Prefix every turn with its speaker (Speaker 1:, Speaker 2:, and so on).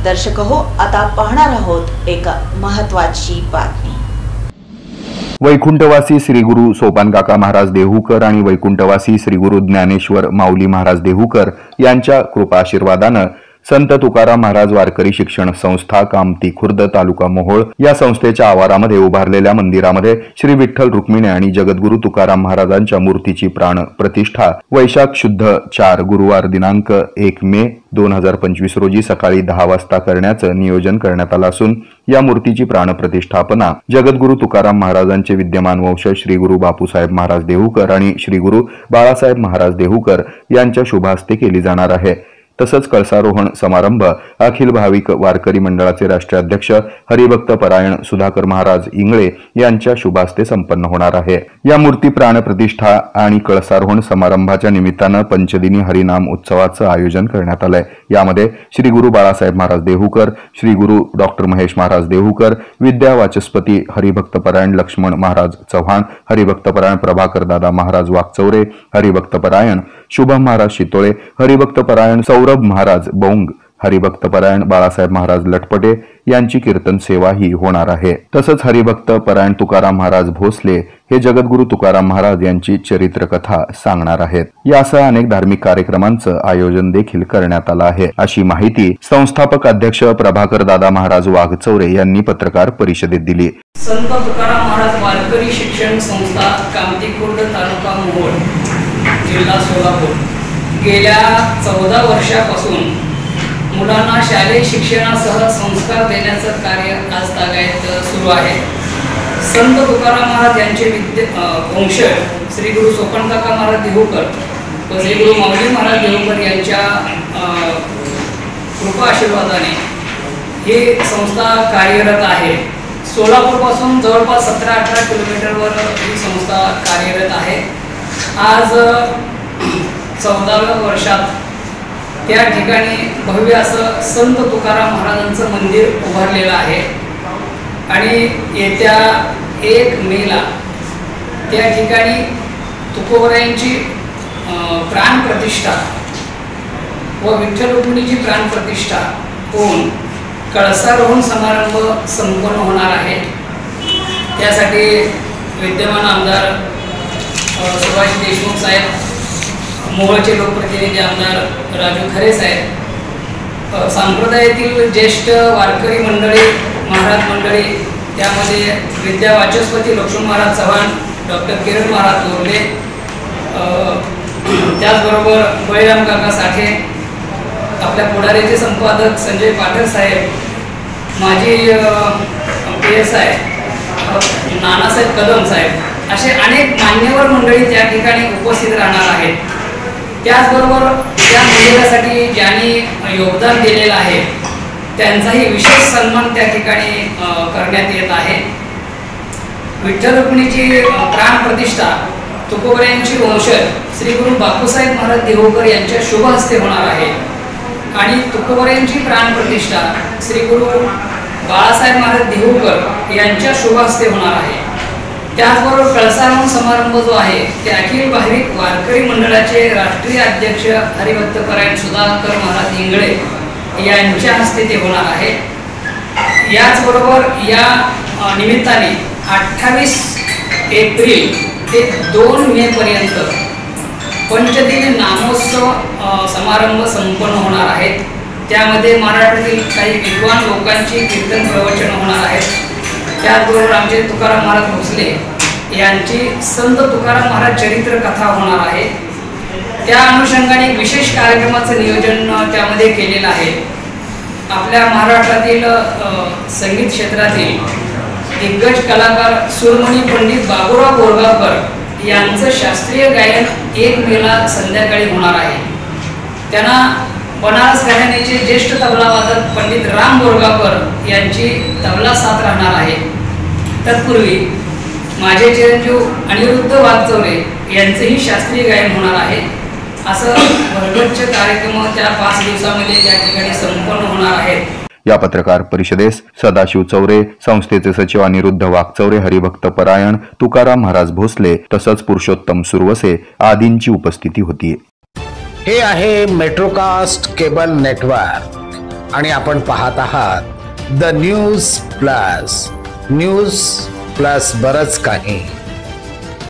Speaker 1: दर्शक हो, आता पाहणार आहोत एक महत्त्वाची बातमी।
Speaker 2: वैकुंठवासी श्री गुरु सोपानकाका महाराज देहूकर आणि वैकुंठवासी श्री गुरु ज्ञानेश्वर माऊली महाराज देहूकर यांच्या कृपा आशीर्वादानं संत तुकाराम महाराज वारकरी शिक्षण संस्था कामती खुर्द तालुका मोहोळ या संस्थेच्या आवारामध्ये उभारलेल्या मंदिरामध्ये श्री विठ्ठल रुक्मिणी आणि जगद्गुरु तुकाराम महाराजांच्या मूर्तीची प्राण प्रतिष्ठा वैशाख शुद्ध 4 गुरुवार दिनांक 1 मे 2025 रोजी सकाळी 10 वाजता करण्याचं नियोजन करण्यात आलं असून या मूर्तीची प्राण प्रतिष्ठापना जगद्गुरु तुकाराम महाराजांचे विद्यमान वंशज श्री गुरु बापूसाहेब महाराज देहूकर आणि श्री गुरु बाळासाहेब महाराज देहूकर यांच्या शुभ हस्ते केली जाणार आहे। तसंच कळसारोहण समारंभ अखिल भाविक वारकरी मंडळाचे राष्ट्रीय अध्यक्ष हरिभक्त परायण सुधाकर महाराज इंगळे यांच्या शुभ हस्ते संपन्न होणार आहे। या मूर्ती प्राण प्रतिष्ठा आणि कळसारोहण समारंभाच्या निमित्तानं पंचदिनी हरिनाम उत्सवाचं आयोजन करण्यात आलंय। यामध्ये श्री गुरु बाळासाहेब महाराज देहूकर, श्री गुरु डॉक्टर महेश महाराज देहूकर, विद्या वाचस्पती हरिभक्त परायण लक्ष्मण महाराज चव्हाण, हरिभक्त परायण प्रभाकर दादा महाराज वाकचौरे, हरिभक्त परायण शुभम महाराज शितोळे, हरिभक्त परायण सौरभ महाराज बौंग, हरिभक्त परायण बाळासाहेब महाराज लटपटे यांची कीर्तन सेवाही होणार आहे। तसंच हरिभक्त परायण तुकाराम महाराज भोसले हे जगद्गुरु तुकाराम महाराज यांची चरित्र कथा सांगणार आहेत। यासह अनेक धार्मिक कार्यक्रमांचं आयोजन देखील करण्यात आलं आहे, अशी माहिती संस्थापक अध्यक्ष प्रभाकर दादा महाराज वाघचौरे यांनी पत्रकार परिषदेत दिली।
Speaker 3: संत तुकाराम महाराज वारकरी शिक्षण संस्था कामती खुर्द तालुका मोहोळ जिल्हा सोलापूर गेल्या 14 वर्षापासून मुलांना शालेय शिक्षणासह संस्कार देण्याचं कार्य आज तागायत सुरू आहे। संत तुकाराम महाराज यांचे वंशज श्री गुरु सोपानकाका महाराज देहूकर व श्री गुरु माऊली महाराज देहूकर यांच्या कृपा आशीर्वादाने ही संस्था कार्यरत आहे। सोलापूरपासून जवळपास 17-18 किलोमीटरवर ही संस्था कार्यरत आहे। आज 14व्या वर्षात त्या ठिकाणी भव्य असं संत तुकाराम महाराजांचं मंदिर उभारलेलं आहे आणि येत्या 1 मेला त्या ठिकाणी तुकोबरायांची प्राण प्रतिष्ठा व विठ्ठल रुक्मिणीची प्राण प्रतिष्ठा होऊन कळसारोहण समारंभ संपन्न होणार आहे। त्यासाठी विद्यमान आमदार सुभाष देशमुख साहेब, मोहोळचे लोकप्रतिनिधी आमदार राजू खरे साहेब, संप्रदायातील ज्येष्ठ वारकरी मंडळी महाराज मंडळी, त्यामध्ये विद्या वाचस्पती लक्ष्मण महाराज चव्हाण, डॉक्टर किरण महाराज तोरले, त्याचबरोबर बळीराम काका साठे, आपल्या पुढारीचे संपादक संजय पाटील साहेब, माजी PSI नानासाहेब कदम साहेब, असे अनेक मान्यवर मंडळी त्या ठिकाणी उपस्थित राहणार आहेत। त्याचबरोबर त्या मंदिरासाठी ज्यांनी योगदान दिलेलं आहे त्यांचाही विशेष सन्मान त्या ठिकाणी करण्यात येत आहे। विठ्ठल रुक्मिणीची प्राण प्रतिष्ठा तुकोबरायांची वंशज श्री गुरु बापूसाहेब महाराज देहूकर यांच्या शुभ हस्ते होणार आहे आणि तुकोबरायांची प्राण प्रतिष्ठा श्री गुरु बाळासाहेब महाराज देहूकर यांच्या शुभ हस्ते होणार आहे। त्याचबरोबर कळसारोहण समारंभ जो आहे ते अखिल भाविक वारकरी मंडळाचे राष्ट्रीय अध्यक्ष हरिभक्त परायण सुधाकर महाराज इंगळे यांच्या हस्ते ते होणार आहे। याचबरोबर या निमित्ताने 28 एप्रिल ते 2 मे पर्यंत पंचदिनी नामोत्सव समारंभ संपन्न होणार आहेत। त्यामध्ये मराठीतील काही विद्वान लोकांची कीर्तन प्रवचन होणार आहेत। त्याचबरोबर आमचे तुकाराम महाराज भोसले यांची संत तुकाराम महाराज चरित्र कथा होणार आहे। त्या अनुषंगाने विशेष कार्यक्रमाचं नियोजन त्यामध्ये केलेलं आहे। आपल्या महाराष्ट्रातील संगीत क्षेत्रातील दिग्गज कलाकार सुरमणी पंडित बाबूराव बोरगावकर यांचं शास्त्रीय गायन 1 मेला संध्याकाळी होणार आहे। त्यांना बनारस घराण्याचे ज्येष्ठ तबला वादक पंडित राम बोरगावकर यांची तबला साथ राहणार आहे। तत्पूर्वी माझे चिरंजीव अनिरुद्ध वाघचौरे यांचेही शास्त्रीय गायन होणार आहे। असं भरगच्च कार्यक्रम त्या 5 दिवसामध्ये त्या ठिकाणी संपन्न होणार आहेत।
Speaker 2: या पत्रकार परिषदेस सदाशिव चौरे, संस्थेचे सचिव अनिरुद्ध वाघचौरे, हरिभक्त परायण तुकाराम महाराज भोसले तसंच पुरुषोत्तम सुरवसे आदींची उपस्थिती होती।
Speaker 4: हे आहे मेट्रोकास्ट केबल नेटवर्क। आणि आपण पाहत आहात the news plus. News plus बरंच काही.